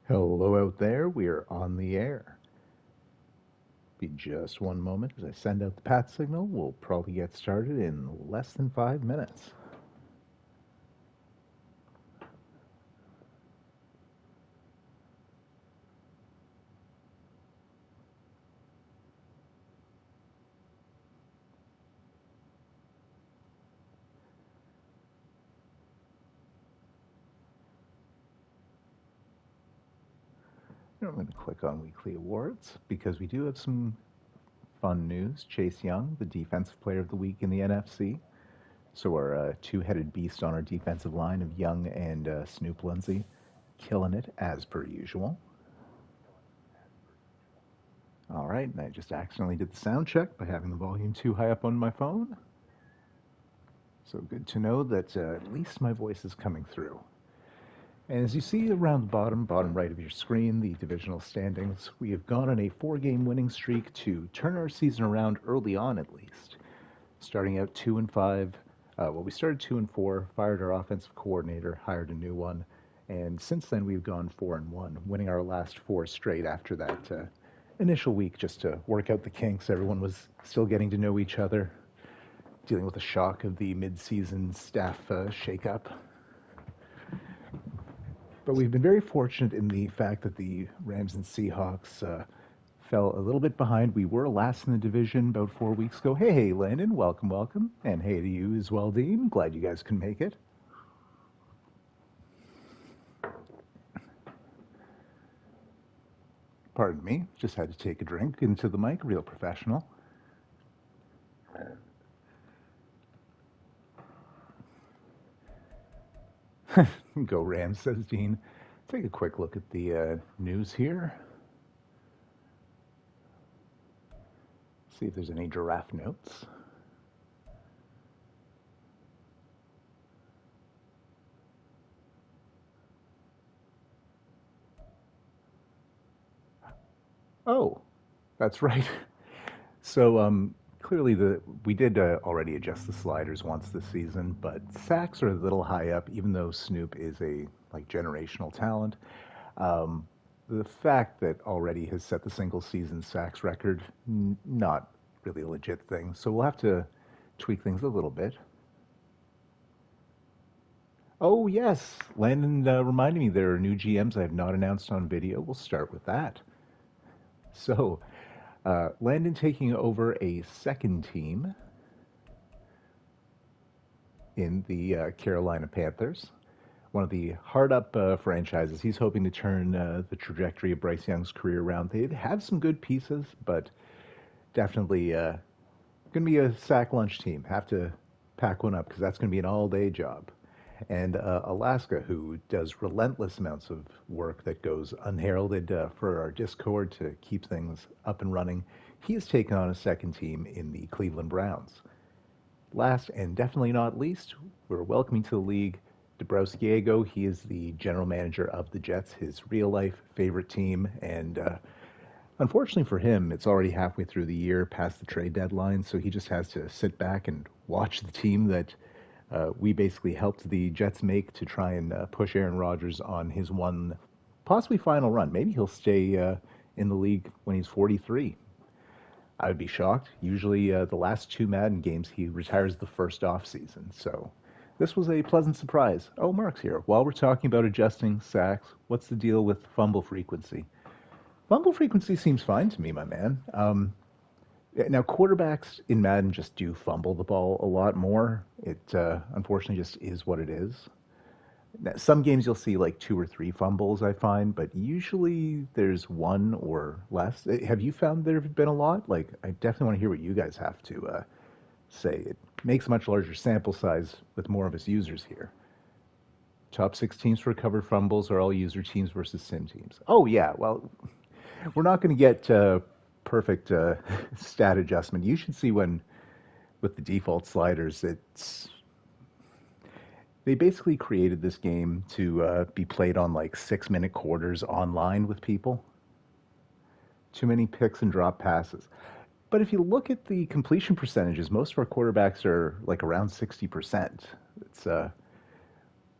Hello out there, we are on the air. Be just one moment as I send out the pat signal. We'll probably get started in less than 5 minutes. I'm going to click on weekly awards because we do have some fun news. Chase Young, the defensive player of the week in the NFC. So our two-headed beast on our defensive line of Young and Snoop Lindsay, killing it as per usual. All right, and I just accidentally did the sound check by having the volume too high up on my phone. So good to know that at least my voice is coming through. And as you see around the bottom right of your screen, the divisional standings, we have gone on a four-game winning streak to turn our season around early on at least. Starting out 2-5, we started 2-4, fired our offensive coordinator, hired a new one, and since then we've gone 4-1, winning our last four straight after that initial week just to work out the kinks. Everyone was still getting to know each other, dealing with the shock of the mid-season staff shakeup. But we've been very fortunate in the fact that the Rams and Seahawks fell a little bit behind. We were last in the division about 4 weeks ago. Hey, Landon, welcome, welcome. And hey to you as well, Dean. Glad you guys can make it. Pardon me, just had to take a drink into the mic, real professional. Go Rams, says Dean. Take a quick look at the news here. See if there's any giraffe notes. Oh, that's right. So clearly we did already adjust the sliders once this season, but sacks are a little high up, even though Snoop is a like generational talent. Um, the fact that already has set the single season sacks record, not really a legit thing. So we'll have to tweak things a little bit. Oh yes, Landon reminded me there are new GMs I have not announced on video. We'll start with that. So Landon taking over a second team in the Carolina Panthers, one of the hard up franchises. He's hoping to turn the trajectory of Bryce Young's career around. They have some good pieces, but definitely going to be a sack lunch team. Have to pack one up because that's going to be an all day job. And Alaska, who does relentless amounts of work that goes unheralded for our Discord to keep things up and running, he has taken on a second team in the Cleveland Browns. Last and definitely not least, we're welcoming to the league Dabrowskiego. He is the general manager of the Jets, his real life favorite team. And unfortunately for him, it's already halfway through the year, past the trade deadline. So he just has to sit back and watch the team that we basically helped the Jets make to try and push Aaron Rodgers on his one, possibly final run. Maybe he'll stay in the league when he's 43. I would be shocked. Usually, the last two Madden games, he retires the first off season. So this was a pleasant surprise. Oh, Mark's here. While we're talking about adjusting sacks, what's the deal with fumble frequency? Fumble frequency seems fine to me, my man. Now, quarterbacks in Madden just do fumble the ball a lot more. It unfortunately just is what it is. Now, some games you'll see like two or three fumbles, I find, but usually there's one or less. Have you found there have been a lot? Like, I definitely want to hear what you guys have to say. It makes a much larger sample size with more of us users here. Top six teams for recovered fumbles are all user teams versus sim teams. Oh, yeah. Well, we're not going to get perfect stat adjustment. You should see when, with the default sliders, they basically created this game to be played on like 6 minute quarters online with people. Too many picks and drop passes. But if you look at the completion percentages, most of our quarterbacks are like around 60%. It's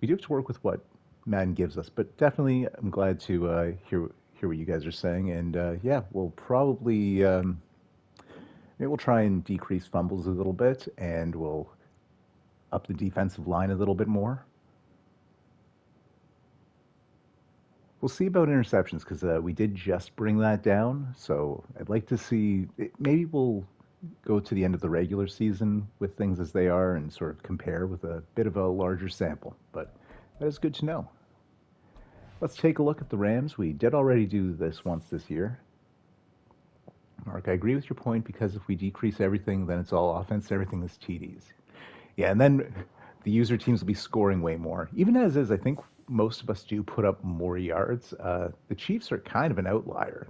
we do have to work with what Madden gives us. But definitely, I'm glad to hear what you guys are saying. And yeah, we'll probably maybe we'll try and decrease fumbles a little bit, and we'll up the defensive line a little bit more. We'll see about interceptions because we did just bring that down. So I'd like to see maybe we'll go to the end of the regular season with things as they are and sort of compare with a bit of a larger sample. But that is good to know. Let's take a look at the Rams. We did already do this once this year. Mark, I agree with your point because if we decrease everything, then it's all offense. Everything is TDs. Yeah, and then the user teams will be scoring way more. Even as is, I think most of us do put up more yards. The Chiefs are kind of an outlier.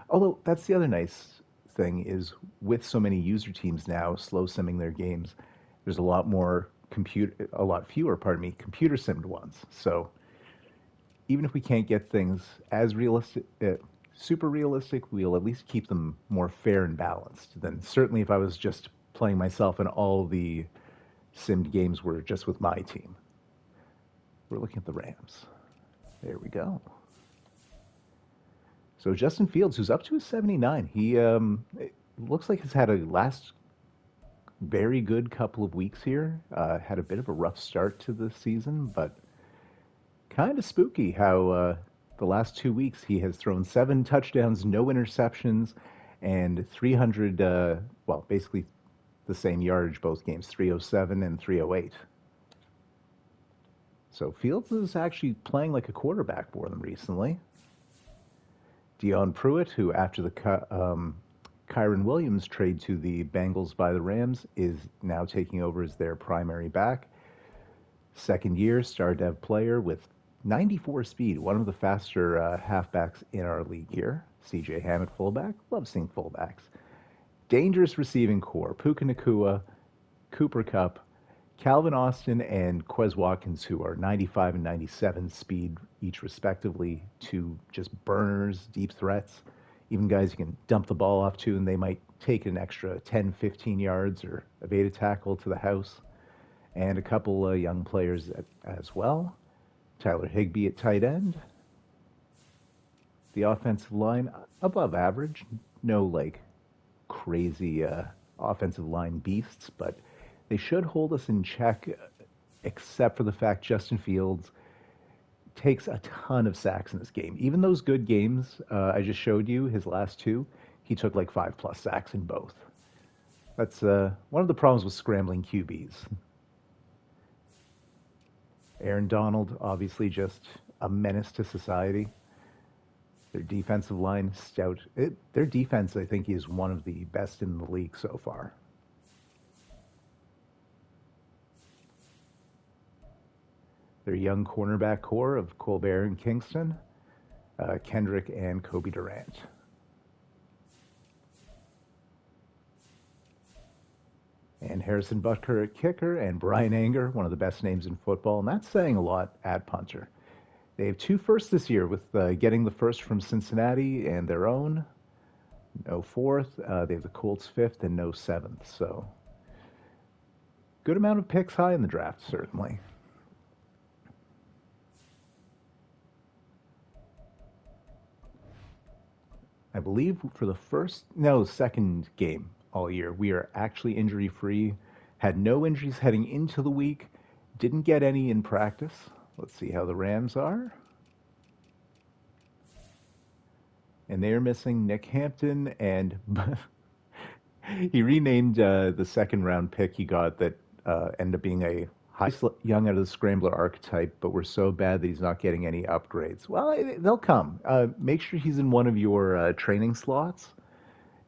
Although that's the other nice thing is with so many user teams now slow simming their games, there's a lot fewer, computer simmed ones. So even if we can't get things as realistic, super realistic, we'll at least keep them more fair and balanced than certainly if I was just playing myself and all the simmed games were just with my team. We're looking at the Rams. There we go. So Justin Fields, who's up to a 79, he it looks like he's had a last very good couple of weeks here. Had a bit of a rough start to the season, but kind of spooky how the last 2 weeks he has thrown 7 touchdowns, no interceptions, and 300, basically the same yardage both games, 307 and 308. So Fields is actually playing like a quarterback for them recently. Dion Pruitt, who after the Kyron Williams trade to the Bengals by the Rams, is now taking over as their primary back. Second year star dev player with 94 speed, one of the faster halfbacks in our league here. CJ Hammett fullback, love seeing fullbacks. Dangerous receiving core, Puka Nacua, Cooper Kupp, Calvin Austin, and Quez Watkins, who are 95 and 97 speed each respectively, two just burners, deep threats. Even guys you can dump the ball off to and they might take an extra 10, 15 yards or evade a tackle to the house. And a couple young players as well. Tyler Higbee at tight end. The offensive line, above average. No, crazy offensive line beasts, but they should hold us in check, except for the fact Justin Fields takes a ton of sacks in this game. Even those good games I just showed you, his last 2, he took 5+ sacks in both. That's one of the problems with scrambling QBs. Aaron Donald, obviously just a menace to society. Their defensive line, stout. Their defense, I think, is one of the best in the league so far. Their young cornerback core of Colbert and Kingston, Kendrick and Kobe Durant. And Harrison Butker at kicker, and Brian Anger, one of the best names in football, and that's saying a lot at punter. They have 2 firsts this year, with getting the first from Cincinnati and their own. No 4th. They have the Colts 5th and no 7th. So good amount of picks high in the draft, certainly. I believe for the second game all year, we are actually injury-free. Had no injuries heading into the week. Didn't get any in practice. Let's see how the Rams are. And they are missing Nick Hampton, and he renamed the second-round pick he got that ended up being a young out of the scrambler archetype, but we're so bad that he's not getting any upgrades. Well, they'll come. Make sure he's in one of your training slots,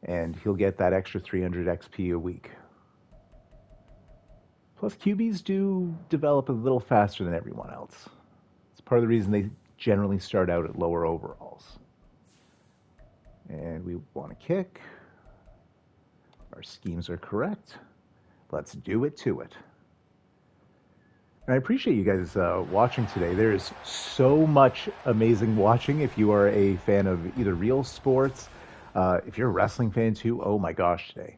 and he'll get that extra 300 XP a week. Plus, QBs do develop a little faster than everyone else. It's part of the reason they generally start out at lower overalls. And we want to kick. Our schemes are correct. Let's do it to it. And I appreciate you guys watching today. There is so much amazing watching. If you are a fan of either real sports, if you're a wrestling fan too, oh my gosh, today.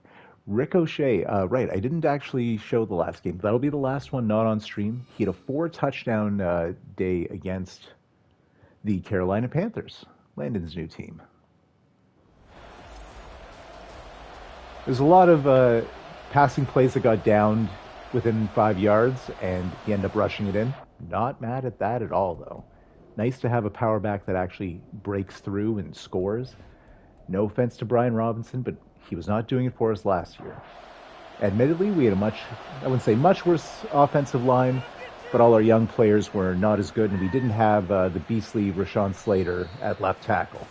Ricochet, right. I didn't actually show the last game. That'll be the last one not on stream. He had a 4 touchdown day against the Carolina Panthers, Landon's new team. There's a lot of passing plays that got downed within 5 yards, and he ended up rushing it in. Not mad at that at all, though. Nice to have a power back that actually breaks through and scores. No offense to Brian Robinson, but he was not doing it for us last year. Admittedly, we had I wouldn't say much worse offensive line, but all our young players were not as good, and we didn't have the beastly Rashawn Slater at left tackle.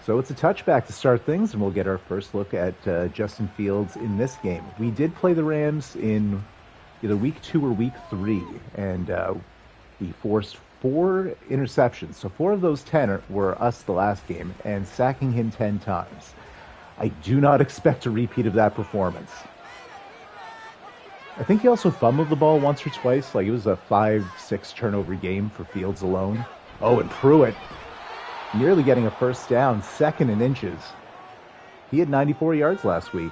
So it's a touchback to start things, and we'll get our first look at Justin Fields in this game. We did play the Rams in either week 2 or week 3, and we forced 4 interceptions. So 4 of those 10 were us the last game, and sacking him 10 times. I do not expect a repeat of that performance. I think he also fumbled the ball once or twice. Like, it was a 5-6 turnover game for Fields alone. Oh, and Pruitt nearly getting a first down, 2nd and inches. He had 94 yards last week.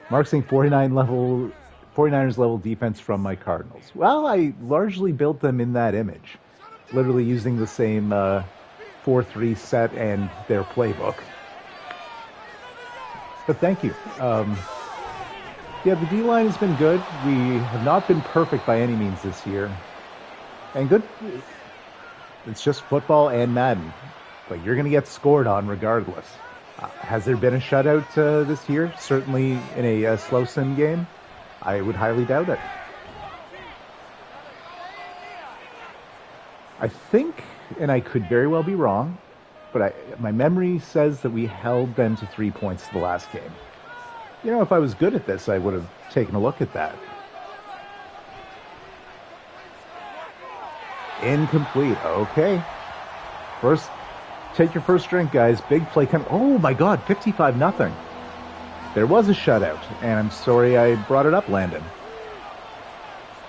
Mark saying 49ers level defense from my Cardinals. Well, I largely built them in that image, literally using the same 4-3 set and their playbook. But thank you. Yeah, the D-line has been good. We have not been perfect by any means this year. And good. It's just football and Madden. But you're going to get scored on regardless. Has there been a shutout this year? Certainly in a slow sim game? I would highly doubt it. I think, and I could very well be wrong, but my memory says that we held them to 3 points the last game. You know, if I was good at this, I would have taken a look at that. Incomplete. Okay. Take your first drink, guys. Big play coming. Oh my God, 55-0. There was a shutout, and I'm sorry I brought it up, Landon.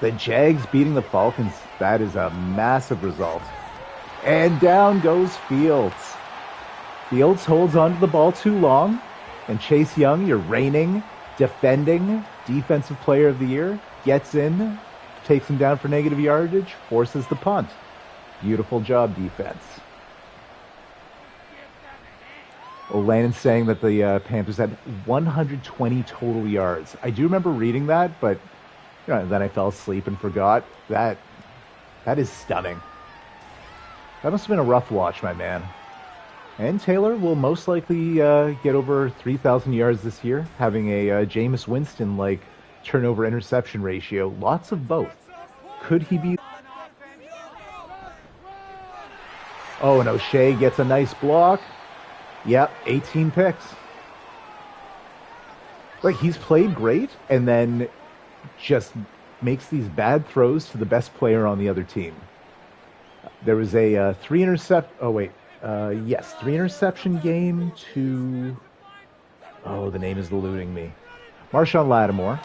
The Jags beating the Falcons. That is a massive result. And down goes Fields. Fields holds onto the ball too long. And Chase Young, your reigning, defending Defensive Player of the Year, gets in, takes him down for negative yardage, forces the punt. Beautiful job, defense. Landon's saying that the Panthers had 120 total yards. I do remember reading that, but then I fell asleep and forgot. That is stunning. That must have been a rough watch, my man. And Taylor will most likely get over 3,000 yards this year, having a Jameis Winston-like turnover-interception ratio. Lots of both. Could he be... Oh, and O'Shea gets a nice block. Yep, 18 picks. Like, he's played great, and then just makes these bad throws to the best player on the other team. There was a 3 interception game to... Oh, the name is eluding me. Marshawn Lattimore.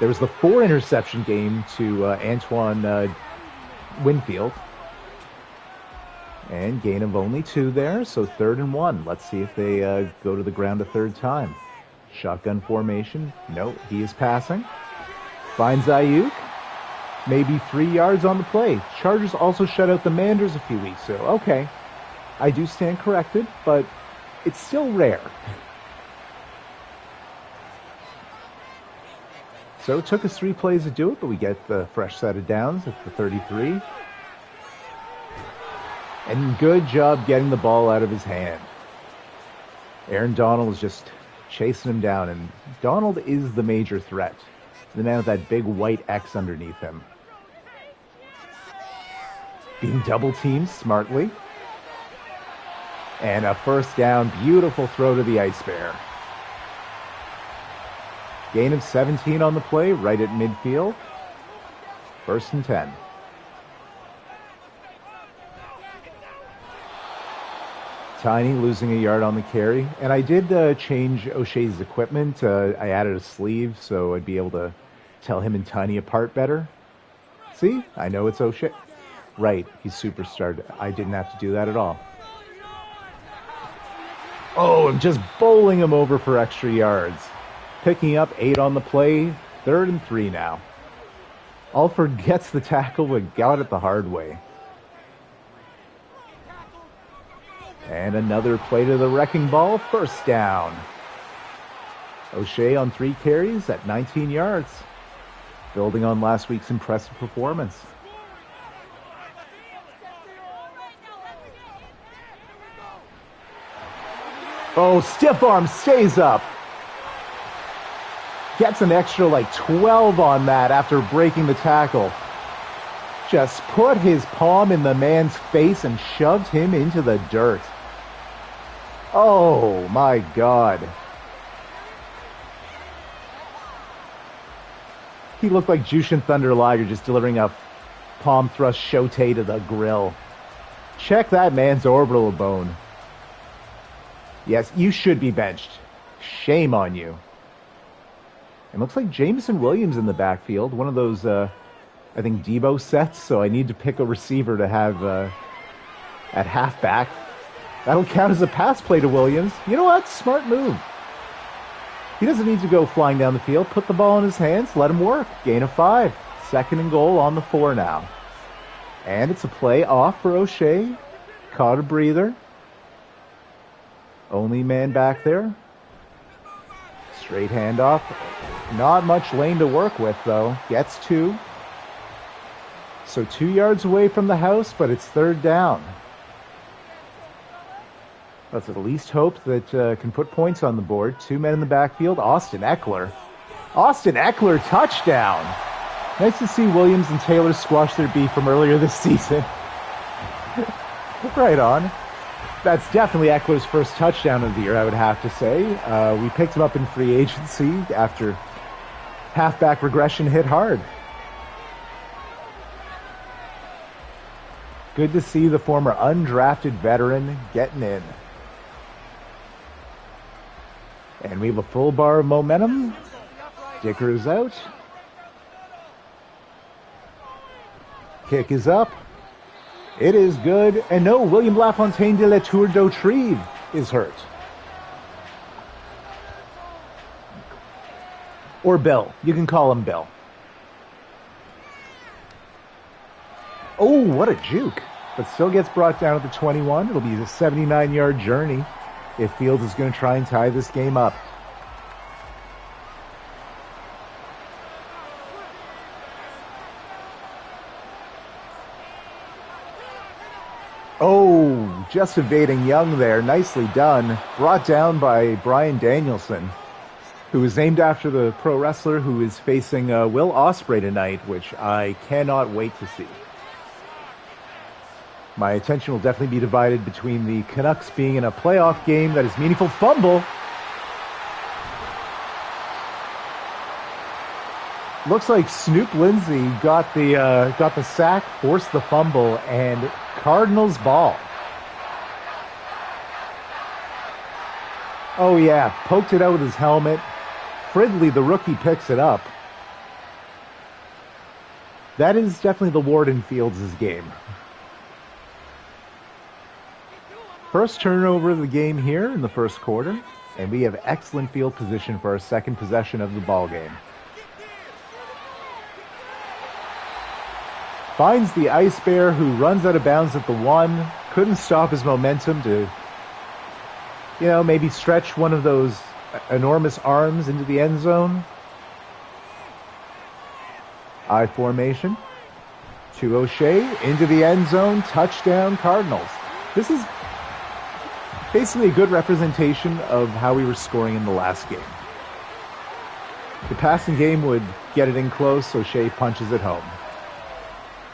There was the 4 interception game to Antoine Winfield. And gain of only 2 there, so 3rd and 1. Let's see if they go to the ground a 3rd time. Shotgun formation. No, he is passing. Finds Ayuk. Maybe 3 yards on the play. Chargers also shut out the Manders a few weeks ago. Okay, I do stand corrected, but it's still rare. So it took us 3 plays to do it, but we get the fresh set of downs at the 33. And good job getting the ball out of his hand. Aaron Donald is just chasing him down, and Donald is the major threat. The man with that big white X underneath him. Being double-teamed smartly. And a first down, beautiful throw to the Ice Bear. Gain of 17 on the play, right at midfield. 1st and 10. Tiny losing a yard on the carry. And I did change O'Shea's equipment. I added a sleeve so I'd be able to tell him and Tiny apart better. See? I know it's O'Shea. Right, he's superstar. I didn't have to do that at all. Oh, I'm just bowling him over for extra yards. Picking up 8 on the play, 3rd and 3 now. Alford gets the tackle, but got it the hard way. And another play to the wrecking ball, 1st down. O'Shea on 3 carries at 19 yards, building on last week's impressive performance. Oh, stiff arm stays up. Gets an extra 12 on that after breaking the tackle. Just put his palm in the man's face and shoved him into the dirt. Oh my God. He looked like Jushin Thunder Liger just delivering a palm thrust shote to the grill. Check that man's orbital bone. Yes, you should be benched. Shame on you. It looks like Jameson Williams in the backfield. One of those, I think, Debo sets. So I need to pick a receiver to have at halfback. That'll count as a pass play to Williams. You know what? Smart move. He doesn't need to go flying down the field. Put the ball in his hands. Let him work. Gain of 5. 2nd and goal on the 4 now. And it's a play off for O'Shea. Caught a breather. Only man back there. Straight handoff. Not much lane to work with, though. Gets 2. So 2 yards away from the house, but it's 3rd down. Let's at least hope that can put points on the board. 2 men in the backfield. Austin Eckler. Austin Eckler, touchdown. Nice to see Williams and Taylor squash their beef from earlier this season. Right on. That's definitely Eckler's first touchdown of the year, I would have to say. We picked him up in free agency after halfback regression hit hard. Good to see the former undrafted veteran getting in. And we have a full bar of momentum. Dicker is out. Kick is up. It is good. And no, William Lafontaine de la Tour d'Autrive is hurt. Or Bill. You can call him Bill. Oh, what a juke. But still gets brought down at the 21. It'll be a 79-yard journey if Fields is going to try and tie this game up. Oh, just evading Young there. Nicely done. Brought down by Brian Danielson, who is named after the pro wrestler who is facing Will Ospreay tonight, which I cannot wait to see. My attention will definitely be divided between the Canucks being in a playoff game that is meaningful. Fumble. Looks like Snoop Lindsay got the sack, forced the fumble, and Cardinals ball. Oh yeah, poked it out with his helmet. Fridley, the rookie, picks it up. That is definitely the Warden Fields' game. First turnover of the game here in the first quarter, and we have excellent field position for our second possession of the ball game. Finds the Ice Bear, who runs out of bounds at the 1. Couldn't stop his momentum to, maybe stretch one of those enormous arms into the end zone. I formation. To O'Shea, into the end zone, touchdown Cardinals. This is basically a good representation of how we were scoring in the last game. The passing game would get it in close, O'Shea punches it home.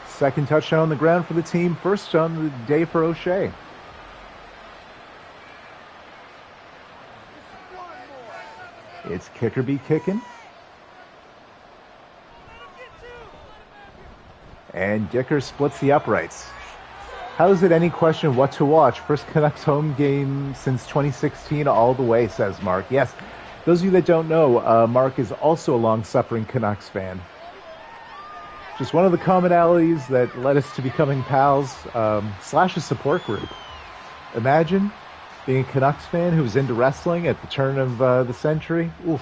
Second touchdown on the ground for the team, first on the day for O'Shea. It's kicker be kicking. And Dicker splits the uprights. How is it any question of what to watch? First Canucks home game since 2016 all the way, says Mark. Yes, those of you that don't know, Mark is also a long-suffering Canucks fan. Just one of the commonalities that led us to becoming pals, / a support group. Imagine Being a Canucks fan who was into wrestling at the turn of the century, oof,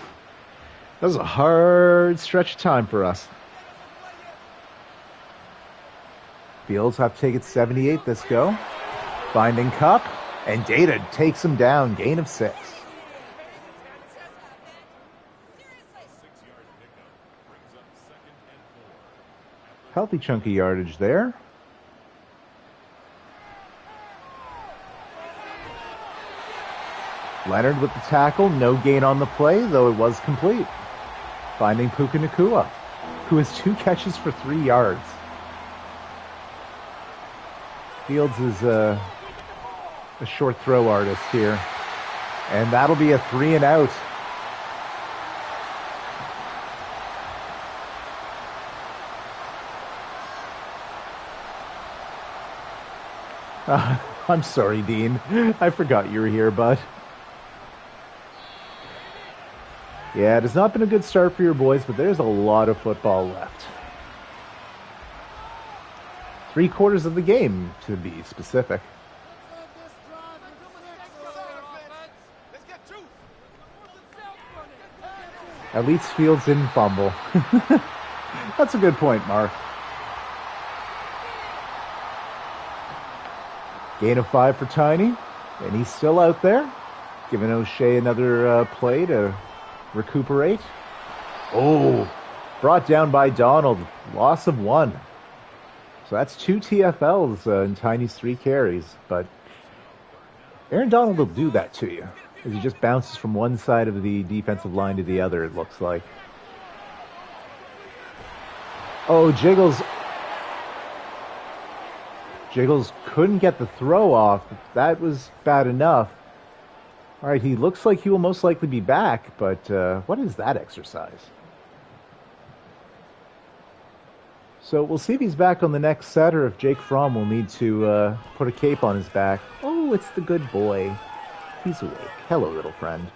that was a hard stretch of time for us. Fields have to take it 78 this go. Finding Cup, and Data takes him down, gain of 6. Healthy chunk of yardage there. Leonard with the tackle, no gain on the play, though it was complete. Finding Puka Nacua, who has 2 catches for 3 yards. Fields is a short throw artist here. And that'll be a 3 and out. I'm sorry, Dean. I forgot you were here, bud. Yeah, it has not been a good start for your boys, but there's a lot of football left. 3/4 of the game, to be specific. At least Fields didn't fumble. That's a good point, Mark. Gain of 5 for Tiny, and he's still out there, giving O'Shea another play to recuperate. Oh, brought down by Donald. Loss of 1. So that's 2 TFLs in Tiny's 3 carries. But Aaron Donald will do that to you, as he just bounces from one side of the defensive line to the other, it looks like. Oh, Jiggles couldn't get the throw off. That was bad enough. All right, he looks like he will most likely be back, but what is that exercise? So we'll see if he's back on the next set or if Jake Fromm will need to put a cape on his back. Oh, it's the good boy. He's awake. Hello, little friend.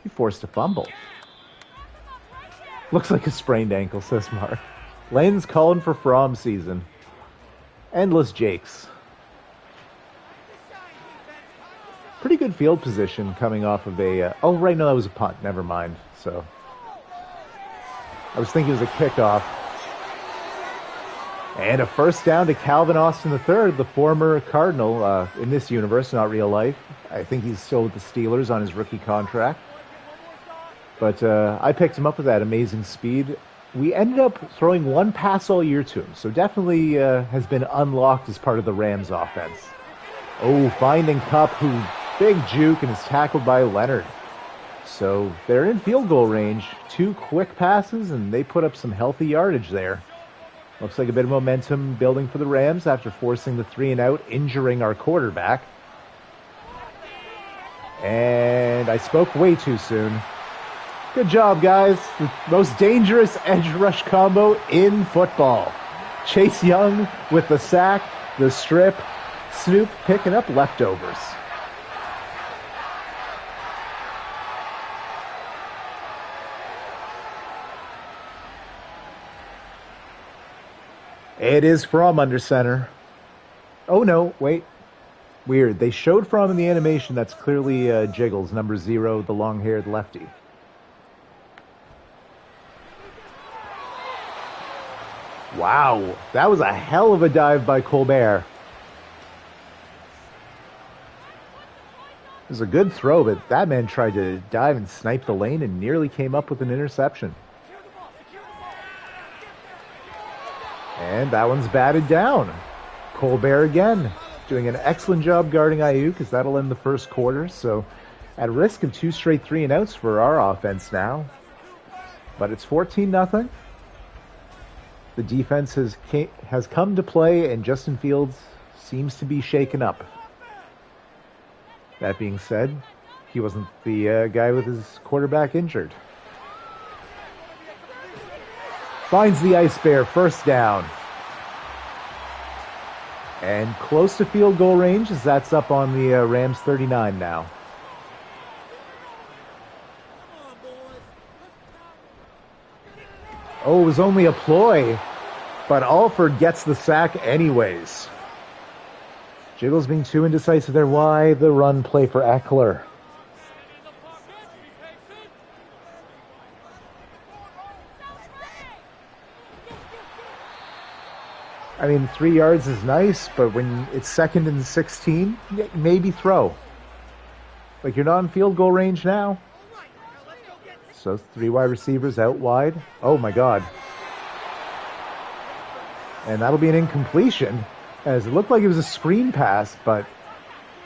He forced a fumble. Looks like a sprained ankle, says Mark. Lane's calling for Fromm season. Endless Jakes. Pretty good field position coming off of a... oh, right, no, that was a punt. Never mind. So I was thinking it was a kickoff. And a first down to Calvin Austin III, the former Cardinal in this universe, not real life. I think he's still with the Steelers on his rookie contract. But I picked him up with that amazing speed. We ended up throwing 1 pass all year to him, so definitely has been unlocked as part of the Rams offense. Oh, finding Cup, who big juke and is tackled by Leonard. So they're in field goal range. 2 quick passes, and they put up some healthy yardage there. Looks like a bit of momentum building for the Rams after forcing the 3 and out, injuring our quarterback. And I spoke way too soon. Good job, guys. The most dangerous edge rush combo in football. Chase Young with the sack, the strip, Snoop picking up leftovers. It is Fromm under center. Oh no, wait. Weird. They showed Fromm in the animation. That's clearly Jiggles, number 0, the long-haired lefty. Wow, that was a hell of a dive by Colbert. It was a good throw, but that man tried to dive and snipe the lane and nearly came up with an interception. And that one's batted down. Colbert again, doing an excellent job guarding Ayuk, as that'll end the first quarter. So at risk of 2 straight 3 and outs for our offense now. But it's 14-0. The defense has come to play, and Justin Fields seems to be shaken up. That being said, he wasn't the guy with his quarterback injured. Finds the Ice Bear, first down. And close to field goal range, as that's up on the Rams 39 now. Oh, it was only a ploy, but Alford gets the sack anyways. Jiggles being too indecisive there. Why the run play for Eckler? I mean, 3 yards is nice, but when it's 2nd and 16, maybe throw. Like, you're not in field goal range now. So 3 wide receivers out wide. Oh my God. And that'll be an incompletion, as it looked like it was a screen pass, but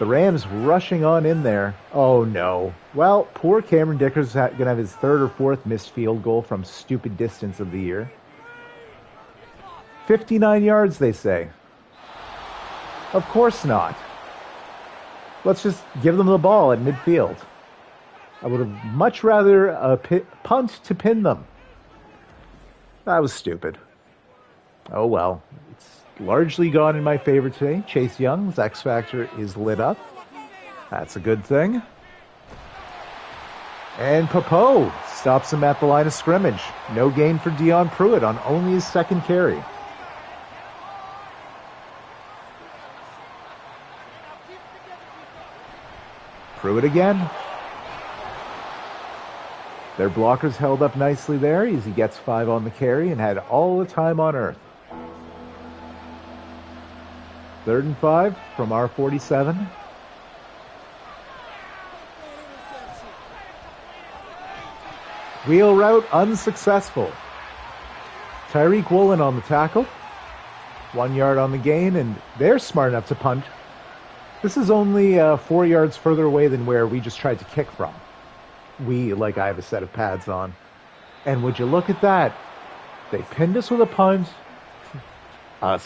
the Rams rushing on in there. Oh no. Well, poor Cameron Dicker's going to have his 3rd or 4th missed field goal from stupid distance of the year. 59 yards, they say. Of course not. Let's just give them the ball at midfield. I would have much rather punt to pin them. That was stupid. Oh well. It's largely gone in my favor today. Chase Young's X Factor is lit up. That's a good thing. And Popo stops him at the line of scrimmage. No gain for Dion Pruitt on only his 2nd carry. Pruitt again. Their blockers held up nicely there as he gets 5 on the carry and had all the time on earth. 3rd and 5 from our 47. Wheel route unsuccessful. Tyreek Woolen on the tackle. 1 yard on the gain, and they're smart enough to punt. This is only 4 yards further away than where we just tried to kick from. Like I have a set of pads on. And would you look at that? They pinned us with a punt. I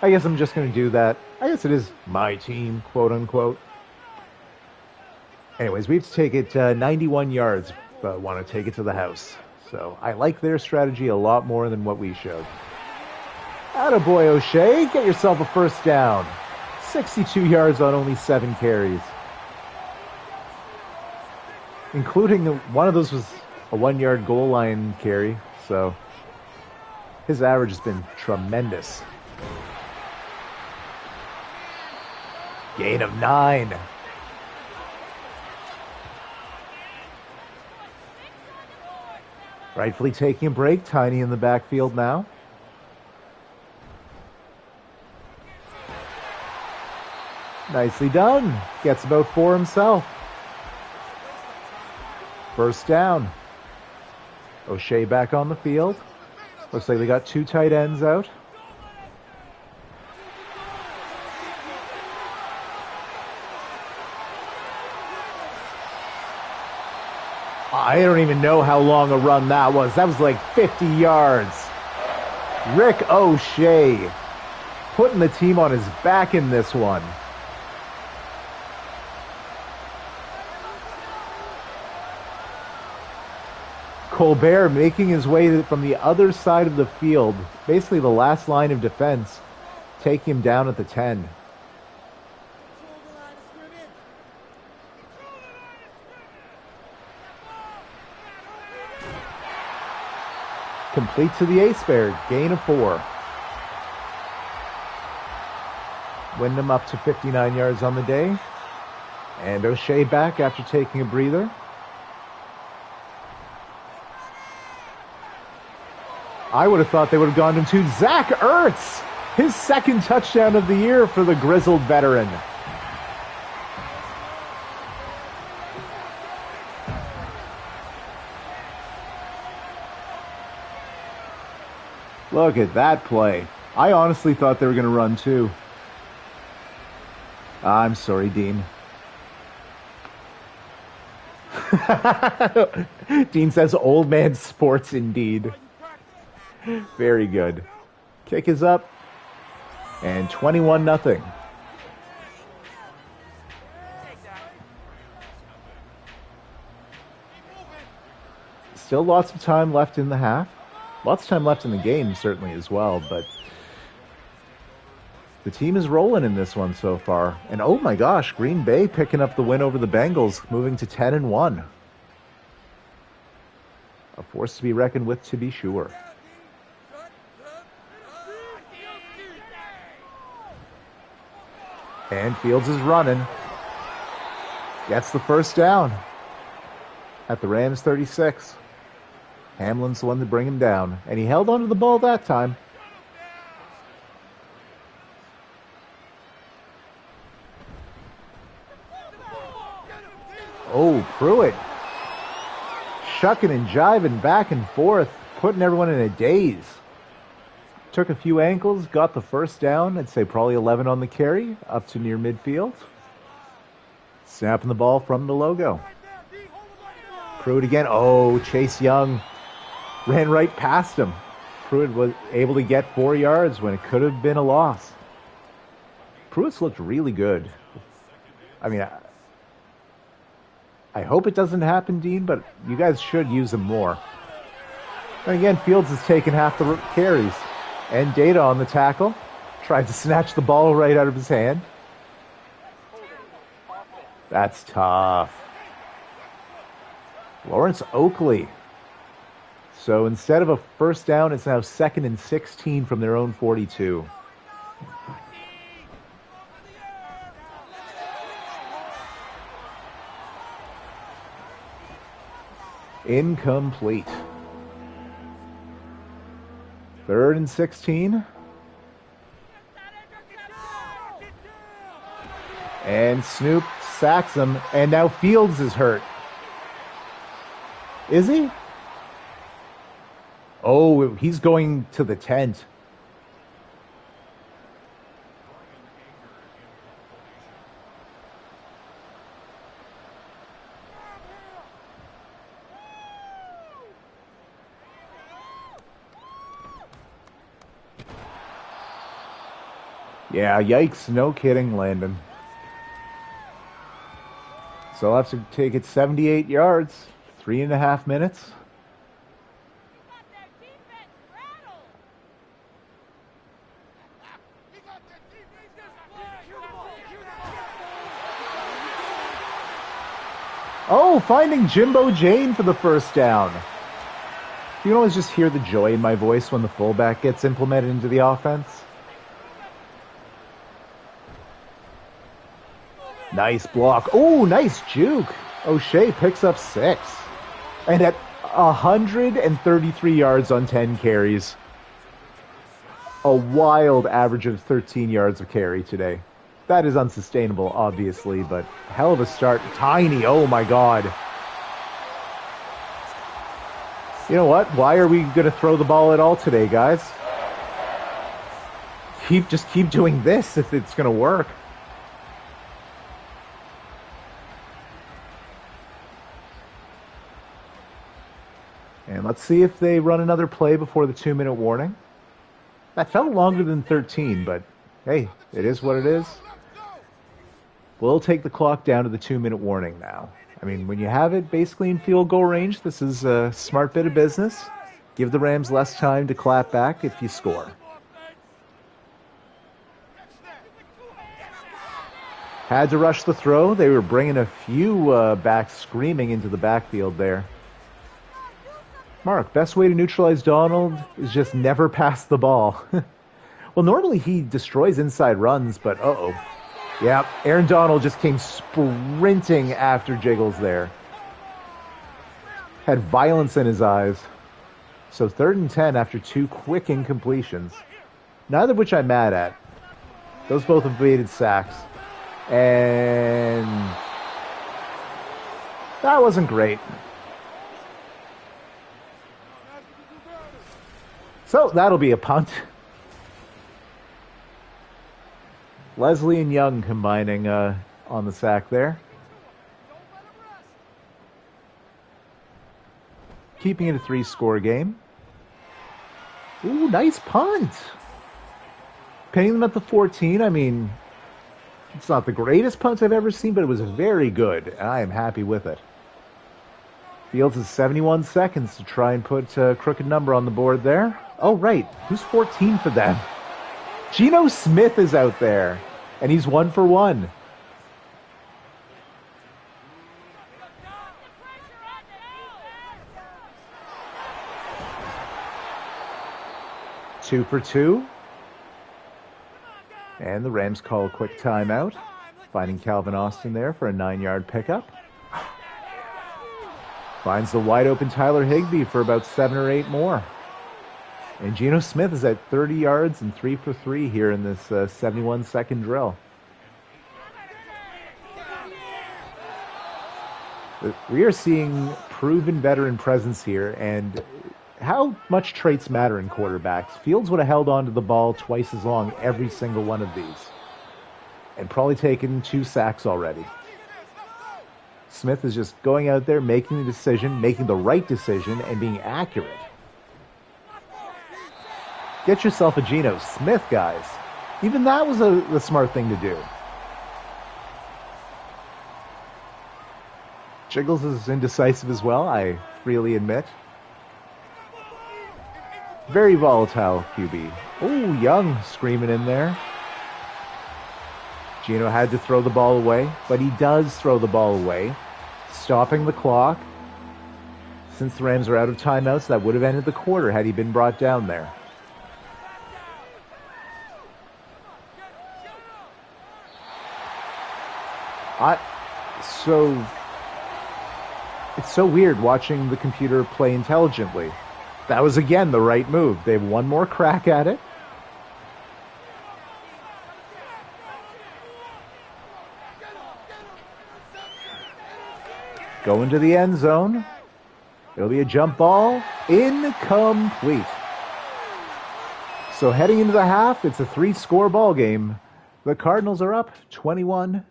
guess I'm just going to do that. I guess it is my team, quote unquote. Anyways, we have to take it 91 yards, but want to take it to the house. So I like their strategy a lot more than what we showed. Attaboy, O'Shea. Get yourself a 1st down. 62 yards on only 7 carries. Including one of those was a 1 yard goal line carry. So his average has been tremendous. Gain of 9. Rightfully taking a break. Tiny in the backfield now. Nicely done. Gets about 4 himself. 1st down. O'Shea back on the field. Looks like they got 2 tight ends out. I don't even know how long a run that was. That was like 50 yards. Rick O'Shea putting the team on his back in this one. Colbert making his way from the other side of the field, basically the last line of defense, taking him down at the 10. Complete to the A-spare, gain of 4. Wyndham up to 59 yards on the day. And O'Shea back after taking a breather. I would have thought they would have gone into Zach Ertz, his 2nd touchdown of the year for the grizzled veteran. Look at that play. I honestly thought they were going to run 2. I'm sorry, Dean. Dean says, old man sports indeed. Very good. Kick is up. And 21-0. Still lots of time left in the half. Lots of time left in the game, certainly, as well. But the team is rolling in this one so far. And oh my gosh, Green Bay picking up the win over the Bengals, moving to 10-1. A force to be reckoned with, to be sure. And Fields is running. Gets the first down at the Rams 36. Hamlin's the one to bring him down. And he held onto the ball that time. Oh, Pruitt. Shucking and jiving back and forth, putting everyone in a daze. Took a few ankles, got the first down. I'd say probably 11 on the carry, up to near midfield. Snapping the ball from the logo. Pruitt again. Oh, Chase Young ran right past him. Pruitt was able to get 4 yards when it could have been a loss. Pruitt's looked really good. I mean, I hope it doesn't happen, Dean, but you guys should use him more. And again, Fields has taken half the carries. And Data on the tackle. Tried to snatch the ball right out of his hand. That's tough. Lawrence Oakley. So instead of a first down, it's now 2nd and 16 from their own 42. Incomplete. 3rd and 16. And Snoop sacks him, and now Fields is hurt. Is he? Oh, he's going to the tent. Yeah, yikes, no kidding, Landon. So I'll have to take it 78 yards, 3.5 minutes. Oh, finding Jimbo Jane for the first down. You can always just hear the joy in my voice when the fullback gets implemented into the offense. Nice block. Oh, nice juke. O'Shea picks up 6. And at 133 yards on 10 carries. A wild average of 13 yards of carry today. That is unsustainable, obviously, but hell of a start. Tiny, oh my God. You know what? Why are we going to throw the ball at all today, guys? Just keep doing this if it's going to work. And let's see if they run another play before the 2-minute warning. That felt longer than 13, but hey, it is what it is. We'll take the clock down to the 2-minute warning now. I mean, when you have it basically in field goal range, this is a smart bit of business. Give the Rams less time to clap back if you score. Had to rush the throw. They were bringing a few backs screaming into the backfield there. Mark, best way to neutralize Donald is just never pass the ball. Well, normally he destroys inside runs, but uh-oh. Yeah, Aaron Donald just came sprinting after Jiggles there. Had violence in his eyes. So 3rd and 10 after 2 quick incompletions. Neither of which I'm mad at. Those both evaded sacks. And that wasn't great. So that'll be a punt. Leslie and Young combining on the sack there. Keeping it a 3-score game. Ooh, nice punt. Pinning them at the 14. I mean, it's not the greatest punt I've ever seen, but it was very good, and I am happy with it. Fields has 71 seconds to try and put a crooked number on the board there. Oh, right. Who's 14 for them? Geno Smith is out there, and he's 1 for 1. Two for 2. And the Rams call a quick timeout, finding Calvin Austin there for a 9-yard pickup. Finds the wide open Tyler Higbee for about 7 or 8 more. And Geno Smith is at 30 yards and 3 for 3 here in this 71-second drill. We are seeing proven veteran presence here, and how much traits matter in quarterbacks. Fields would have held on to the ball twice as long every single one of these, and probably taken 2 sacks already. Smith is just going out there, making the decision, making the right decision, and being accurate. Get yourself a Geno Smith, guys. Even that was the smart thing to do. Jiggles is indecisive as well, I freely admit. Very volatile QB. Oh, Young screaming in there. Geno had to throw the ball away, but he does throw the ball away, stopping the clock. Since the Rams are out of timeouts, that would have ended the quarter had he been brought down there. It's so weird watching the computer play intelligently. That was, again, the right move. They have one more crack at it. Going to the end zone. It'll be a jump ball. Incomplete. So heading into the half, it's a 3-score ball game. The Cardinals are up 21-0.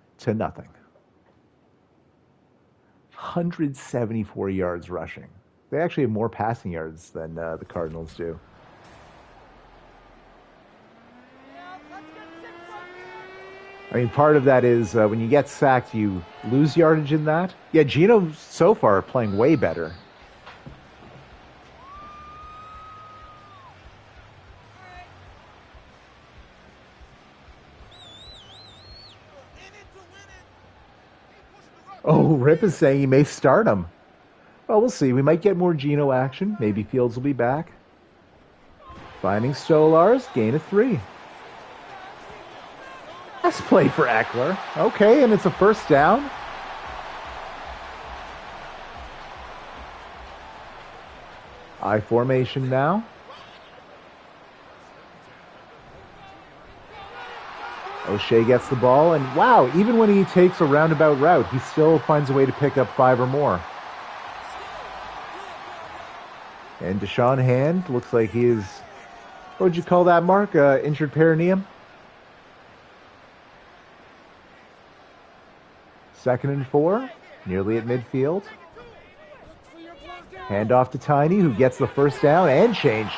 174 yards rushing. They actually have more passing yards than the Cardinals do. I mean, part of that is when you get sacked, you lose yardage in that. Yeah, Geno so far playing way better. Oh, Rip is saying he may start him. Well, we'll see. We might get more Geno action. Maybe Fields will be back. Finding Stolars, gain of 3. Nice play for Eckler. Okay, and it's a first down. I formation now. O'Shea gets the ball, and wow, even when he takes a roundabout route, he still finds a way to pick up 5 or more. And Deshaun Hand looks like he is, what would you call that, Mark? Injured perineum? 2nd and 4, nearly at midfield. Hand off to Tiny, who gets the first down and change.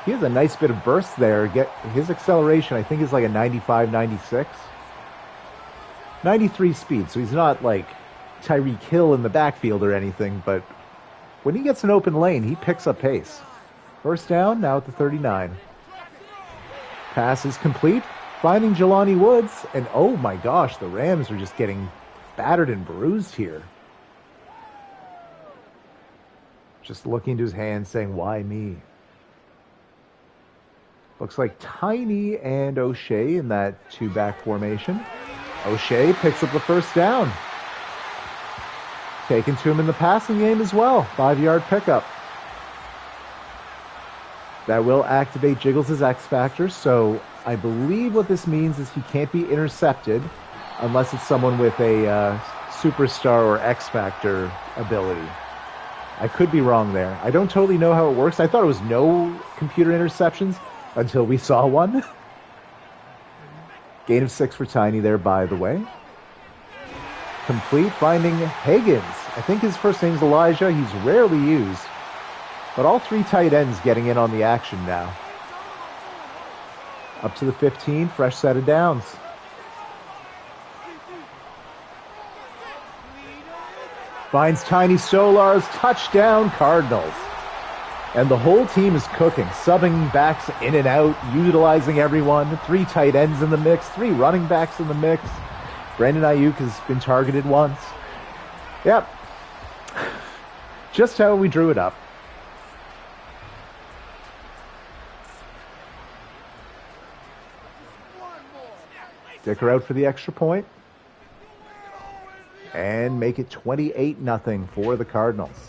He has a nice bit of burst there. His acceleration, I think, is like a 95, 96. 93 speed, so he's not like Tyreek Hill in the backfield or anything, but when he gets an open lane, he picks up pace. First down, now at the 39. Pass is complete, finding Jelani Woods, and oh my gosh, the Rams are just getting battered and bruised here. Just looking to his hands, saying, why me? Looks like Tiny and O'Shea in that 2-back formation. O'Shea picks up the first down. Taken to him in the passing game as well. 5-yard pickup. That will activate Jiggles' X Factor, so I believe what this means is he can't be intercepted unless it's someone with a superstar or X Factor ability. I could be wrong there. I don't totally know how it works. I thought it was no computer interceptions until we saw one. Gain of 6 for Tiny there, by the way. Complete, finding Higgins. I think his first name's Elijah. He's rarely used. But all 3 tight ends getting in on the action now. Up to the 15, fresh set of downs. Finds Tiny Stolars, touchdown Cardinals. And the whole team is cooking, subbing backs in and out, utilizing everyone. 3 tight ends in the mix, 3 running backs in the mix. Brandon Ayuk has been targeted once. Yep. Just how we drew it up. Stick her out for the extra point. And make it 28-0 for the Cardinals.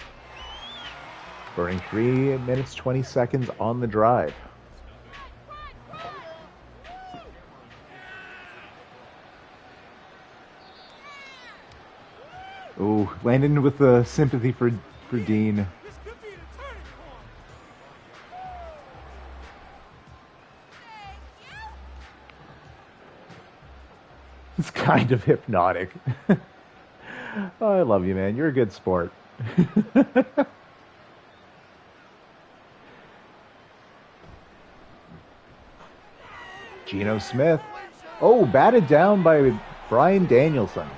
Burning 3 minutes, 20 seconds on the drive. Ooh, landing with the sympathy for Dean. It's kind of hypnotic. Oh, I love you, man. You're a good sport. Geno Smith. Oh, batted down by Brian Danielson.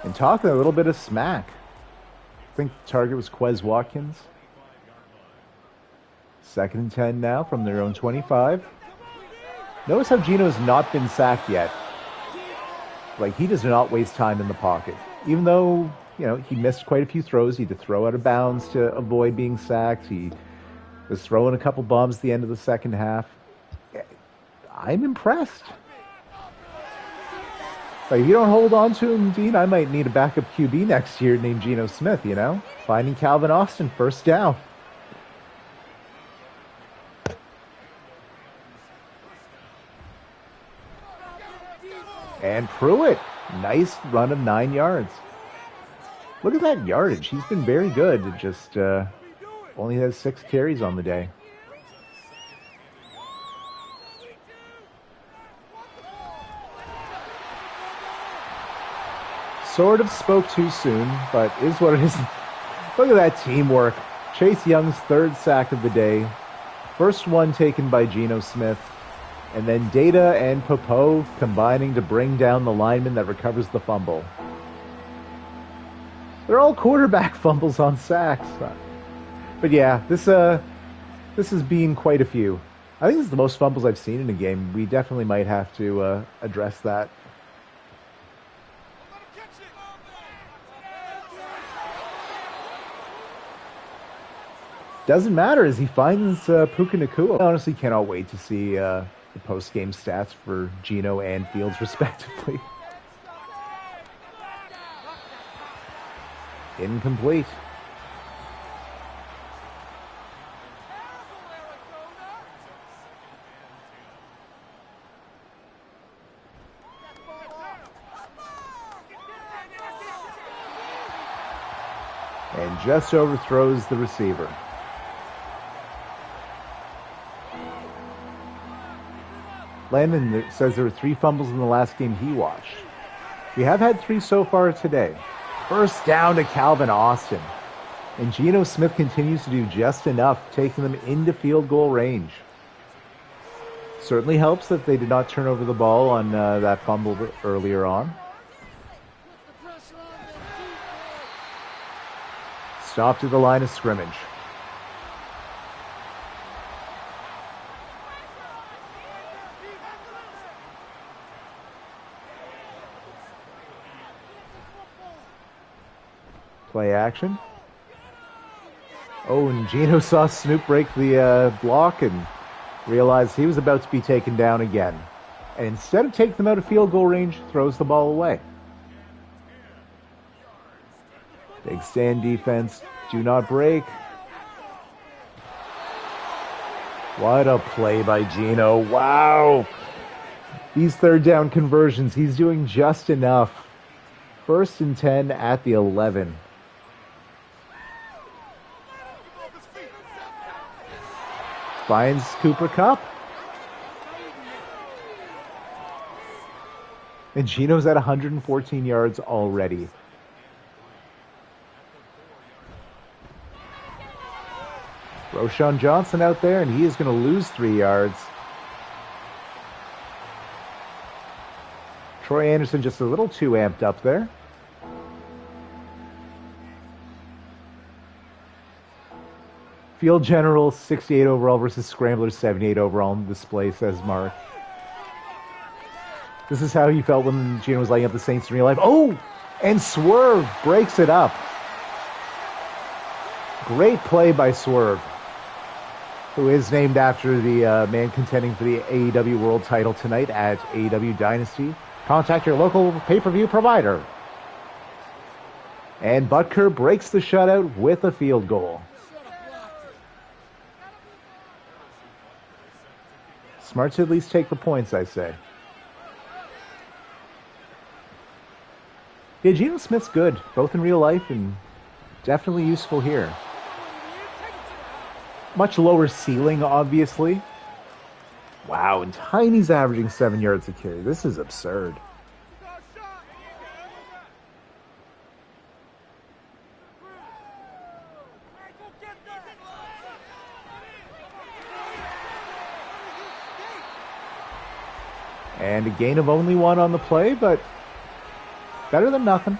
And talking a little bit of smack. I think the target was Quez Watkins. 2nd and 10 now from their own 25. Notice how Geno's not been sacked yet. Like, he does not waste time in the pocket. Even though, you know, he missed quite a few throws. He had to throw out of bounds to avoid being sacked. He was throwing a couple bombs at the end of the second half. I'm impressed. Like, if you don't hold on to him, Dean, I might need a backup QB next year named Geno Smith, you know? Finding Calvin Austin, first down. And Pruitt, nice run of 9 yards. Look at that yardage. He's been very good. Just only has 6 carries on the day. Sort of spoke too soon, but is what it is. Look at that teamwork. Chase Young's 3rd sack of the day. First one taken by Geno Smith. And then Data and Popo combining to bring down the lineman that recovers the fumble. They're all quarterback fumbles on sacks. But yeah, this has been quite a few. I think this is the most fumbles I've seen in a game. We definitely might have to address that. Doesn't matter as he finds Puka Nacua. I honestly cannot wait to see the post-game stats for Geno and Fields, respectively. Incomplete. And just overthrows the receiver. Landon says there were 3 fumbles in the last game he watched. We have had 3 so far today. First down to Calvin Austin. And Geno Smith continues to do just enough, taking them into field goal range. Certainly helps that they did not turn over the ball on that fumble earlier on. Stopped at the line of scrimmage. Play action. Oh, and Geno saw Snoop break the block and realized he was about to be taken down again. And instead of taking them out of field goal range, throws the ball away. Big stand defense. Do not break. What a play by Geno. Wow. These 3rd down conversions, he's doing just enough. 1st and 10 at the 11. Finds Cooper Kupp. And Geno's at 114 yards already. Roschon Johnson out there, and he is going to lose 3 yards. Troy Anderson just a little too amped up there. Field General 68 overall versus Scrambler 78 overall on display, says Mark. This is how you felt when Geno was lighting up the Saints in real life. Oh! And Swerve breaks it up. Great play by Swerve. who is named after the man contending for the AEW World title tonight at AEW Dynasty. Contact your local pay-per-view provider. And Butker breaks the shutout with a field goal. Smart to at least take the points, I say. Yeah, Geno Smith's good, both in real life and definitely useful here. Much lower ceiling, obviously. Wow, and Tiny's averaging 7 yards a carry. This is absurd. And a gain of only 1 on the play, but better than nothing.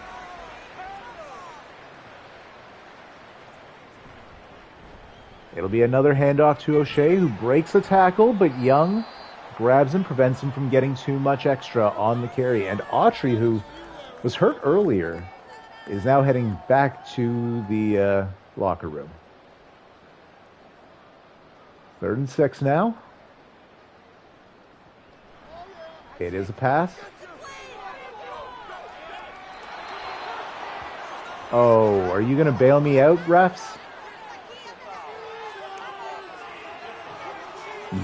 It'll be another handoff to O'Shea, who breaks a tackle, but Young grabs him, prevents him from getting too much extra on the carry. And Autry, who was hurt earlier, is now heading back to the locker room. 3rd and 6 now. It is a pass. Oh, are you going to bail me out, refs?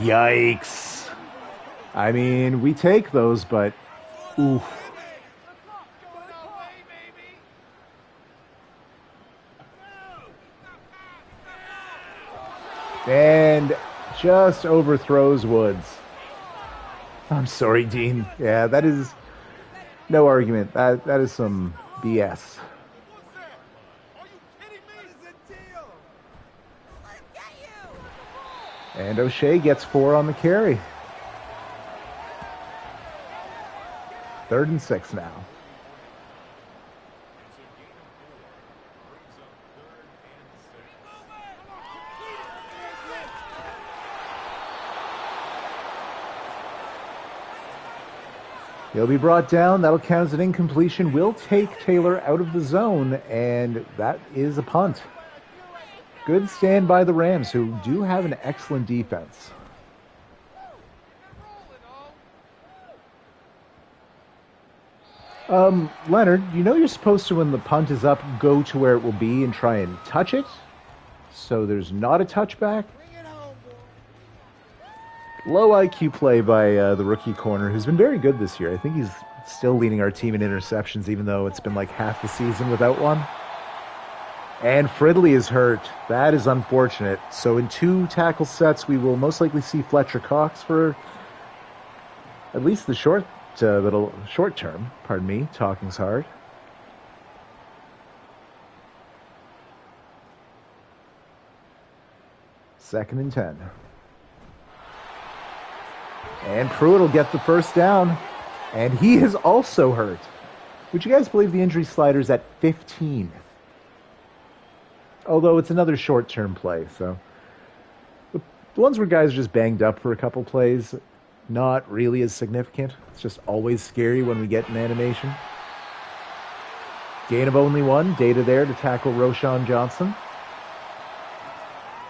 Yikes. I mean, we take those, but oof. And just overthrows Woods. I'm sorry, Dean. Yeah, that is no argument. That is some BS. And O'Shea gets 4 on the carry. 3rd and 6 now. He'll be brought down. That'll count as an incompletion. Will take Taylor out of the zone, and that is a punt. Good stand by the Rams, who do have an excellent defense. Leonard, you know you're supposed to, when the punt is up, go to where it will be and try and touch it, so there's not a touchback? Low IQ play by the rookie corner, who's been very good this year. I think he's still leading our team in interceptions, even though it's been like half the season without one. And Fridley is hurt. That is unfortunate. So in 2 tackle sets, we will most likely see Fletcher Cox for at least the short term. Pardon me, talking's hard. Second and 10. And Pruitt will get the first down. And he is also hurt. Would you guys believe the injury slider's at 15? Although it's another short-term play, so the ones where guys are just banged up for a couple plays, not really as significant. It's just always scary when we get an animation. Gain of only 1. Data there to tackle Roschon Johnson.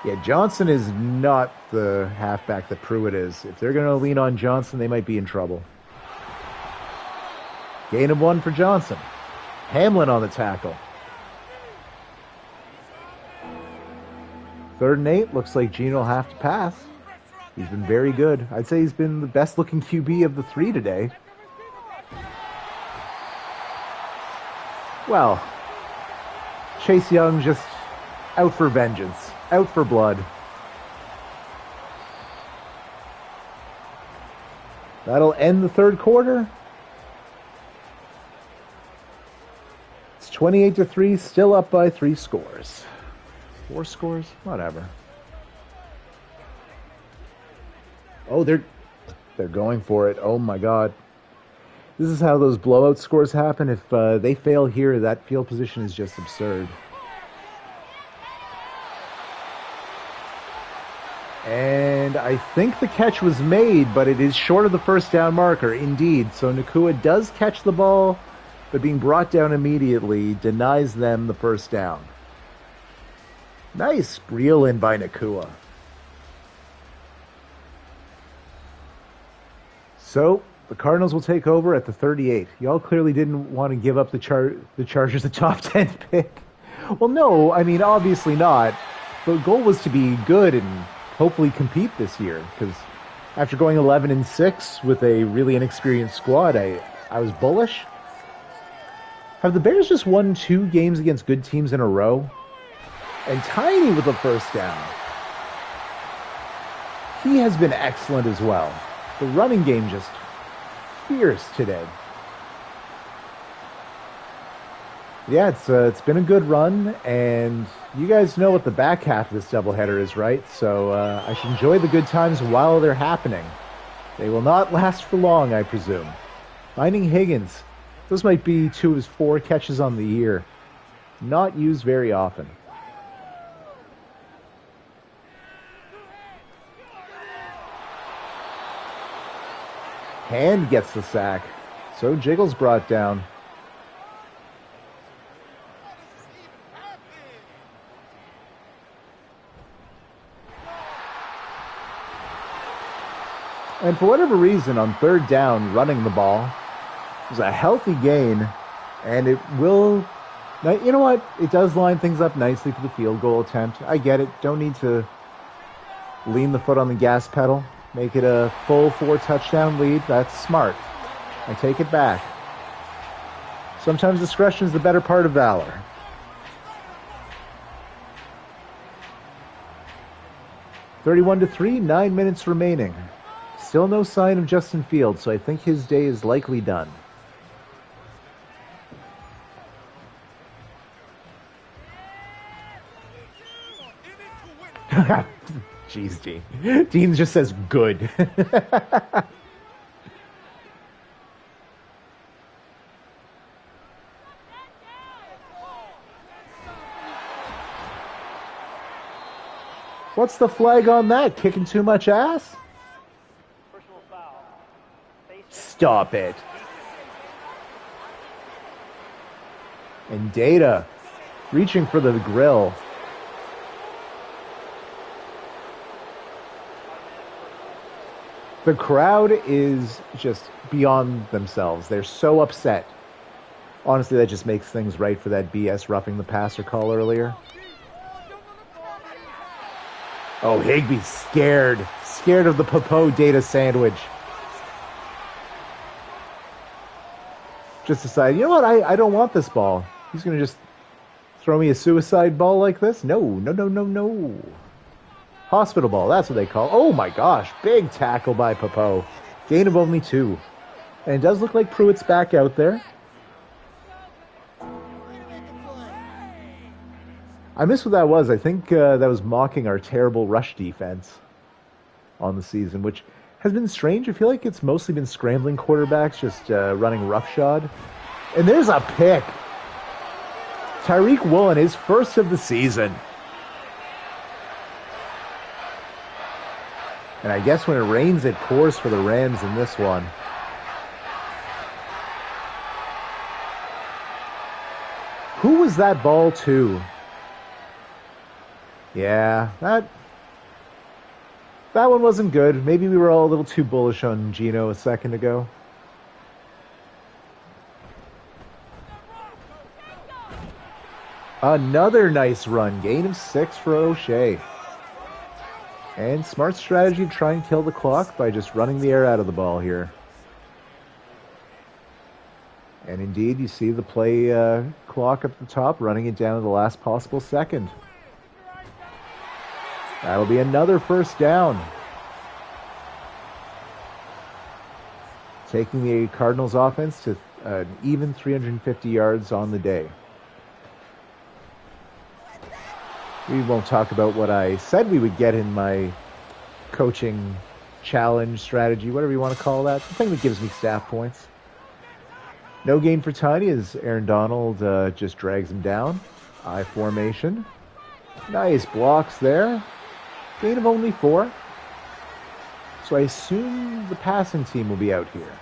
Yeah, Johnson is not the halfback that Pruitt is. If they're going to lean on Johnson, they might be in trouble. Gain of 1 for Johnson. Hamlin on the tackle. 3rd and 8. Looks like Geno will have to pass. He's been very good. I'd say he's been the best looking QB of the 3 today. Well, Chase Young just out for vengeance. Out for blood. That'll end the 3rd quarter. It's 28-3, still up by 3 scores. 4 scores? Whatever. Oh, they're going for it. Oh my God. This is how those blowout scores happen. If they fail here, that field position is just absurd. And I think the catch was made, but it is short of the first down marker, indeed. So Nakua does catch the ball, but being brought down immediately denies them the first down. Nice reel in by Nakua. So the Cardinals will take over at the 38. Y'all clearly didn't want to give up the Chargers a top 10 pick. Well, no, I mean obviously not. The goal was to be good and hopefully compete this year. Because after going 11-6 with a really inexperienced squad, I was bullish. Have the Bears just won 2 games against good teams in a row? And Tiny with the first down. He has been excellent as well. The running game just fierce today. Yeah, it's been a good run, and you guys know what the back half of this doubleheader is, right? So I should enjoy the good times while they're happening. They will not last for long, I presume. Finding Higgins. Those might be 2 of his 4 catches on the year. Not used very often. Hand gets the sack. So Jiggles brought down. And for whatever reason, on 3rd down, running the ball was a healthy gain, and it will... You know what? It does line things up nicely for the field goal attempt. I get it. Don't need to lean the foot on the gas pedal. Make it a full 4 touchdown lead. That's smart. I take it back. Sometimes discretion is the better part of valor. (31-3), 9 minutes remaining. Still no sign of Justin Fields, so I think his day is likely done. Jeez, Dean. Dean just says good. What's the flag on that? Kicking too much ass? Stop it. And Data reaching for the grill. The crowd is just beyond themselves. They're so upset. Honestly, that just makes things right for that BS roughing the passer call earlier. Oh, Higbee's scared. Scared of the Popo Data sandwich. Just decided, you know what, I don't want this ball. He's going to just throw me a suicide ball like this? No. Hospital ball, that's what they call. Oh my gosh, big tackle by Popo. Gain of only 2. And it does look like Pruitt's back out there. I missed what that was. I think that was mocking our terrible rush defense on the season, which has been strange. I feel like it's mostly been scrambling quarterbacks, just running roughshod. And there's a pick. Tyreek Woolen, his first of the season. And I guess when it rains, it pours for the Rams in this one. Who was that ball to? Yeah, that one wasn't good. Maybe we were all a little too bullish on Geno a second ago. Another nice run. Gain of 6 for O'Shea. And smart strategy to try and kill the clock by just running the air out of the ball here. And indeed, you see the play clock up the top, running it down to the last possible second. That'll be another first down. Taking the Cardinals offense to an even 350 yards on the day. We won't talk about what I said we would get in my coaching challenge strategy, whatever you want to call that. The thing that gives me staff points. No gain for Tiny as Aaron Donald just drags him down. I formation. Nice blocks there. Gain of only 4. So I assume the passing team will be out here.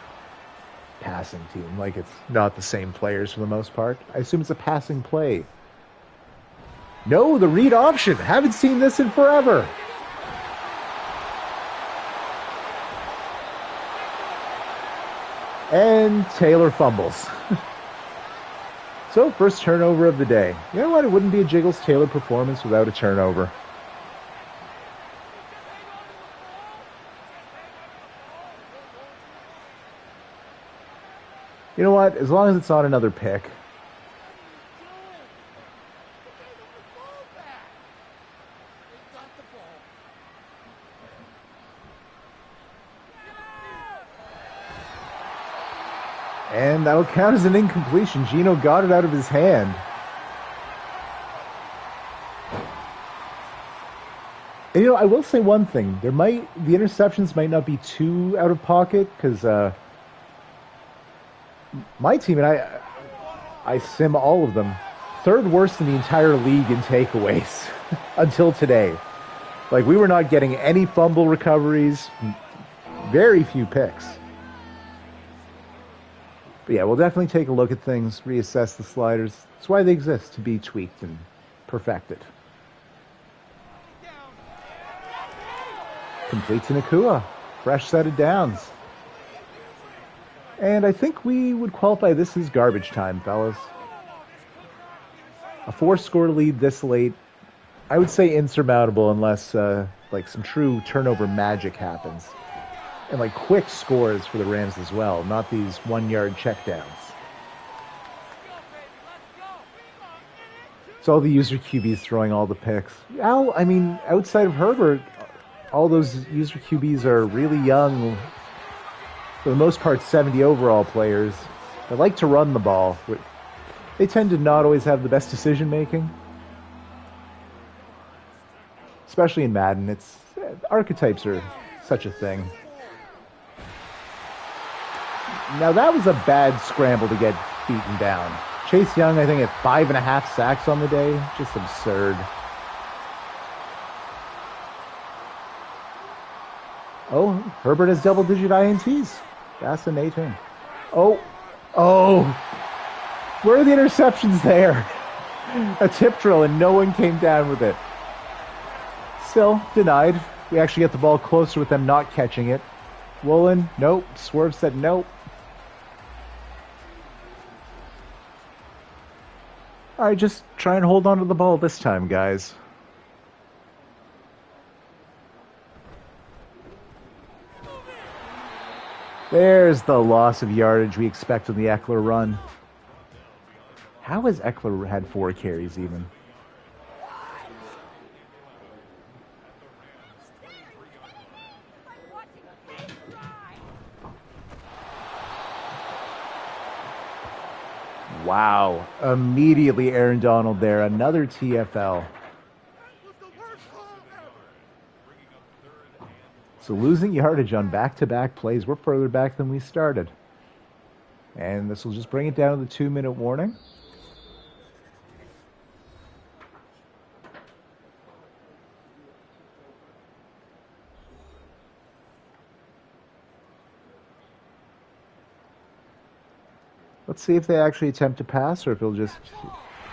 Passing team, like it's not the same players for the most part. I assume it's a passing play. No, the read option. Haven't seen this in forever. And Taylor fumbles. So, first turnover of the day. You know what? It wouldn't be a Jiggles-Taylor performance without a turnover. You know what? As long as it's not another pick. And that'll count as an incompletion. Gino got it out of his hand. And, you know, I will say one thing. The interceptions might not be too out of pocket because my team and I sim all of them. Third worst in the entire league in takeaways until today. Like, we were not getting any fumble recoveries, very few picks. But yeah, we'll definitely take a look at things, reassess the sliders. That's why they exist, to be tweaked and perfected. Complete to Nakua. Fresh set of downs. And I think we would qualify this as garbage time, fellas. A 4-score lead this late, I would say insurmountable unless like some true turnover magic happens. And like quick scores for the Rams as well, not these 1-yard checkdowns. So all the user QBs throwing all the picks. I mean, outside of Herbert, all those user QBs are really young. For the most part, 70 overall players. They like to run the ball. They tend to not always have the best decision making. Especially in Madden. Archetypes are such a thing. Now that was a bad scramble to get beaten down. Chase Young, I think, at 5.5 sacks on the day. Just absurd. Oh, Herbert has double-digit INTs. Fascinating. Oh. Where are the interceptions there? A tip drill and no one came down with it. Still, denied. We actually get the ball closer with them not catching it. Woolen, nope. Swerve said nope. All right, just try and hold on to the ball this time, guys. There's the loss of yardage we expect on the Eckler run. How has Eckler had 4 carries even? Wow. Immediately Aaron Donald there. Another TFL. So losing yardage on back-to-back plays. We're further back than we started. And this will just bring it down to the 2-minute warning. Let's see if they actually attempt to pass or if they'll just...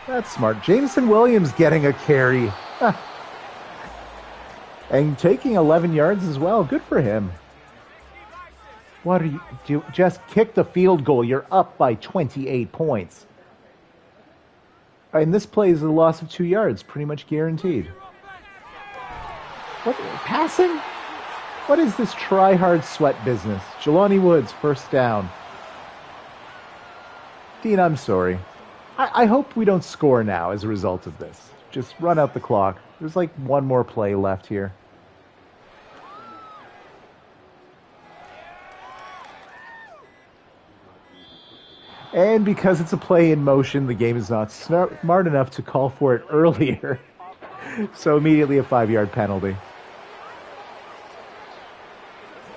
That's smart. Jameson Williams getting a carry. And taking 11 yards as well. Good for him. What are you do? Just kick the field goal. You're up by 28 points. And this play is a loss of 2 yards. Pretty much guaranteed. What? Passing? What is this try-hard sweat business? Jelani Woods, first down. Dean, I'm sorry. I hope we don't score now as a result of this. Just run out the clock. There's like one more play left here. And because it's a play in motion, the game is not smart enough to call for it earlier. So immediately a 5-yard penalty.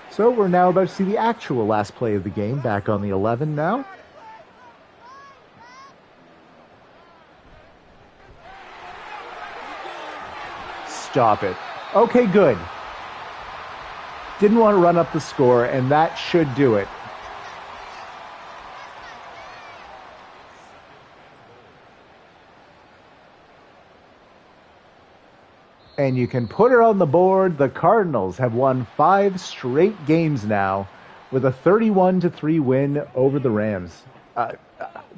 So we're now about to see the actual last play of the game. Back on the 11 now. Stop it. Okay, good. Didn't want to run up the score, and that should do it. And you can put it on the board. The Cardinals have won 5 straight games now with a 31-3 win over the Rams. Uh,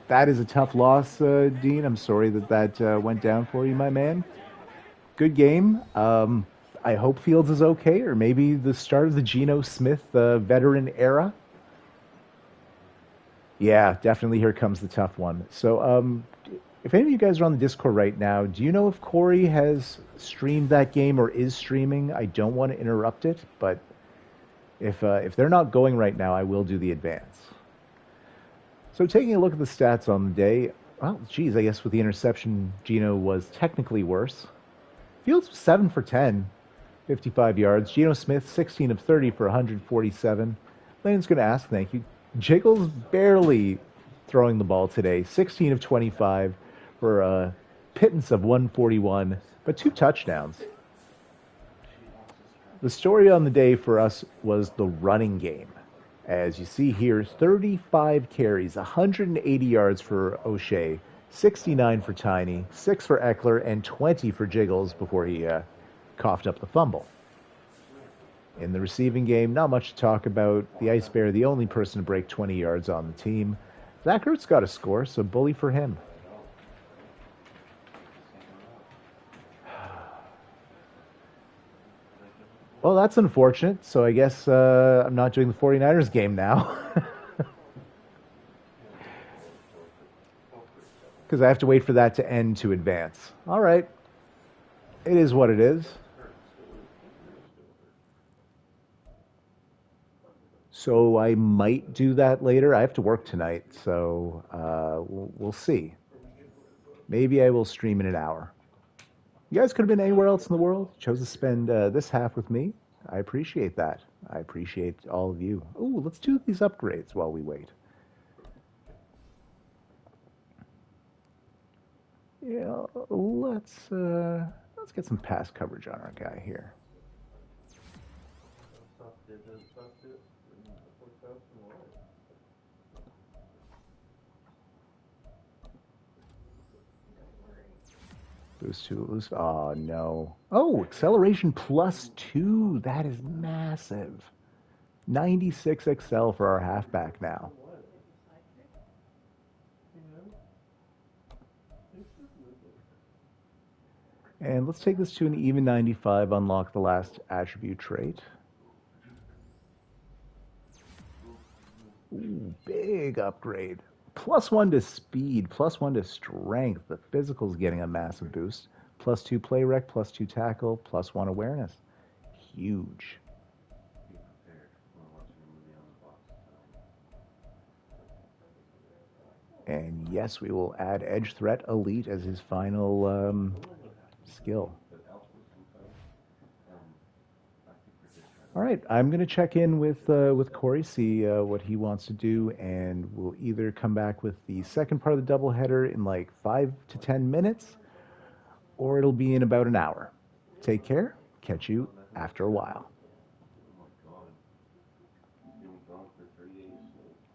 that is a tough loss, Dean. I'm sorry that went down for you, my man. Good game. I hope Fields is okay, or maybe the start of the Geno Smith veteran era. Yeah, definitely. Here comes the tough one. So, if any of you guys are on the Discord right now, do you know if Corey has streamed that game or is streaming? I don't want to interrupt it, but if they're not going right now, I will do the advance. So, taking a look at the stats on the day, well, geez, I guess with the interception, Geno was technically worse. Fields was 7 for 10, 55 yards. Geno Smith, 16 of 30 for 147. Lane's going to ask, thank you. Jiggles barely throwing the ball today, 16 of 25 for a pittance of 141, but 2 touchdowns. The story on the day for us was the running game. As you see here, 35 carries, 180 yards for O'Shea, 69 for Tiny, 6 for Eckler, and 20 for Jiggles before he coughed up the fumble. In the receiving game, not much to talk about. The Ice Bear, the only person to break 20 yards on the team. Zach Ertz got a score, so bully for him. Well, that's unfortunate. So I guess I'm not doing the 49ers game now. Because I have to wait for that to end to advance. All right. It is what it is. So I might do that later. I have to work tonight, so we'll see. Maybe I will stream in an hour. You guys could have been anywhere else in the world. Chose to spend this half with me. I appreciate that. I appreciate all of you. Ooh, let's do these upgrades while we wait. Yeah, let's get some pass coverage on our guy here. Boost 2, boost. Oh, no. Oh, acceleration +2. That is massive. 96 XL for our halfback now. And let's take this to an even 95, unlock the last attribute trait. Ooh, big upgrade. +1 to speed, +1 to strength. The physical's getting a massive boost. +2 play rec, +2 tackle, +1 awareness. Huge. And yes, we will add Edge Threat Elite as his final skill. All right, I'm going to check in with Corey, see what he wants to do, and we'll either come back with the second part of the doubleheader in like 5 to 10 minutes, or it'll be in about an hour. Take care. Catch you after a while.